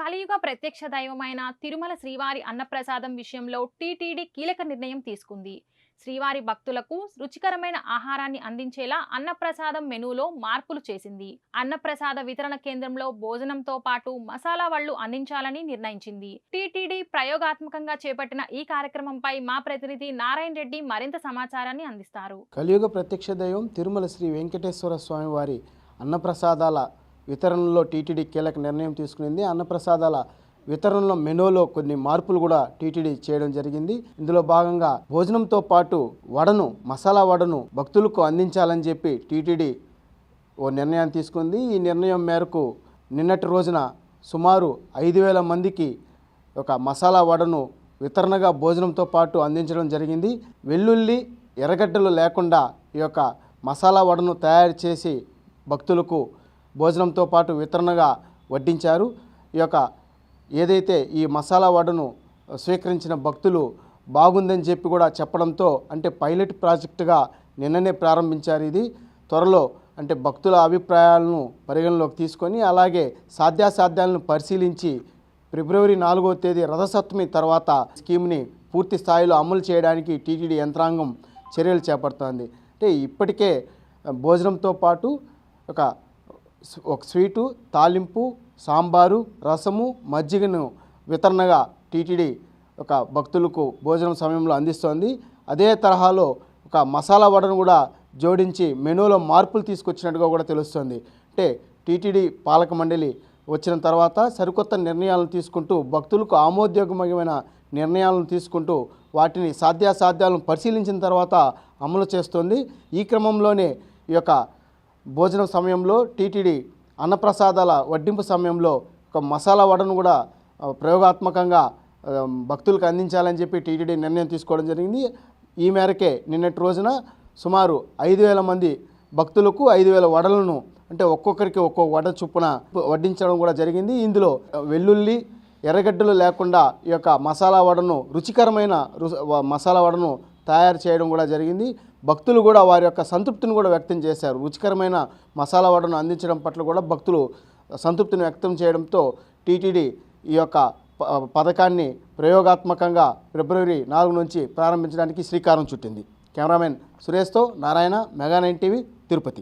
కలియుగ ప్రత్యక్ష దైవమైన తిరుమల శ్రీవారి అన్నప్రసాదం విషయంలో టీటీడీ కీలక నిర్ణయం తీసుకుంది. శ్రీవారి భక్తులకు రుచికరమైన ఆహారాన్ని అందించేలా అన్నప్రసాదం మెనూలో మార్పులు చేసింది. అన్నప్రసాద వితరణ కేంద్రంలో భోజనంతో పాటు మసాలా వళ్ళు అందించాలని నిర్ణయించింది. టీటీడీ ప్రయోగాత్మకంగా చేపట్టిన ఈ కార్యక్రమంపై మా ప్రతినిధి నారాయణ రెడ్డి మరింత సమాచారాన్ని అందిస్తారు. కలియుగ ప్రత్యక్ష దైవం తిరుమల శ్రీ వెంకటేశ్వర స్వామి వారి అన్నప్రసాదాల వితరణలో టీటీడీ కీలక నిర్ణయం తీసుకునింది. అన్నప్రసాదాల వితరణలో మెనూలో కొన్ని మార్పులు కూడా టీటీడీ చేయడం జరిగింది. ఇందులో భాగంగా భోజనంతో పాటు మసాలా వడను భక్తులకు అందించాలని చెప్పి టీటీడీ ఓ నిర్ణయం తీసుకుంది. ఈ నిర్ణయం మేరకు నిన్నటి రోజున సుమారు 5,000 మందికి ఒక మసాలా వడను వితరణగా భోజనంతో పాటు అందించడం జరిగింది. వెల్లుల్లి ఎర్రగడ్డలు లేకుండా ఈ యొక్క మసాలా వడను తయారు చేసి భక్తులకు భోజనంతో పాటు వితరణగా వడ్డించారు. ఈ యొక్క ఏదైతే ఈ మసాలా వడను స్వీకరించిన భక్తులు బాగుందని చెప్పి కూడా చెప్పడంతో అంటే పైలట్ ప్రాజెక్టుగా నిన్ననే ప్రారంభించారు. ఇది త్వరలో అంటే భక్తుల అభిప్రాయాలను పరిగణలోకి తీసుకొని అలాగే సాధ్యాసాధ్యాలను పరిశీలించి ఫిబ్రవరి 4వ తేదీ రథసప్తమి తర్వాత స్కీమ్ని పూర్తి స్థాయిలో అమలు చేయడానికి టీటీడీ యంత్రాంగం చర్యలు చేపడుతోంది. అంటే ఇప్పటికే భోజనంతో పాటు ఒక స్వీటు, తాలింపు, సాంబారు, రసము, మజ్జిగను వితరణగా టీటీడీ ఒక భక్తులకు భోజనం సమయంలో అందిస్తోంది. అదే తరహాలో ఒక మసాలా వడను కూడా జోడించి మెనూలో మార్పులు తీసుకొచ్చినట్టుగా కూడా తెలుస్తోంది. అంటే టీటీడీ పాలక మండలి వచ్చిన తర్వాత సరికొత్త నిర్ణయాలను తీసుకుంటూ భక్తులకు ఆమోదయోగ్యమైన నిర్ణయాలను తీసుకుంటూ వాటిని సాధ్యాసాధ్యాలను పరిశీలించిన తర్వాత అమలు చేస్తోంది. ఈ క్రమంలోనే ఈ యొక్క భోజనం సమయంలో టీటీడీ అన్నప్రసాదాల వడ్డింపు సమయంలో ఒక మసాలా వడను కూడా ప్రయోగాత్మకంగా భక్తులకు అందించాలని చెప్పి టీటీడీ నిర్ణయం తీసుకోవడం జరిగింది. ఈ మేరకే నిన్నటి రోజున సుమారు 5,000 మంది భక్తులకు 5,000 వడలను అంటే ఒక్కొక్కరికి ఒక్కొక్క వడ చొప్పున వడ్డించడం కూడా జరిగింది. ఇందులో వెల్లుల్లి ఎర్రగడ్డలు లేకుండా ఈ యొక్క మసాలా వడను రుచికరమైన మసాలా వడను తయారు చేయడం కూడా జరిగింది. భక్తులు కూడా వారి యొక్క సంతృప్తిని కూడా వ్యక్తం చేశారు. రుచికరమైన మసాలా వడను అందించడం పట్ల కూడా భక్తులు సంతృప్తిని వ్యక్తం చేయడంతో టీటీడీ ఈ యొక్క పథకాన్ని ప్రయోగాత్మకంగా ఫిబ్రవరి 4 నుంచి ప్రారంభించడానికి శ్రీకారం చుట్టింది. కెమెరామెన్ సురేష్తో నారాయణ, మెగా 9 టీవీ, తిరుపతి.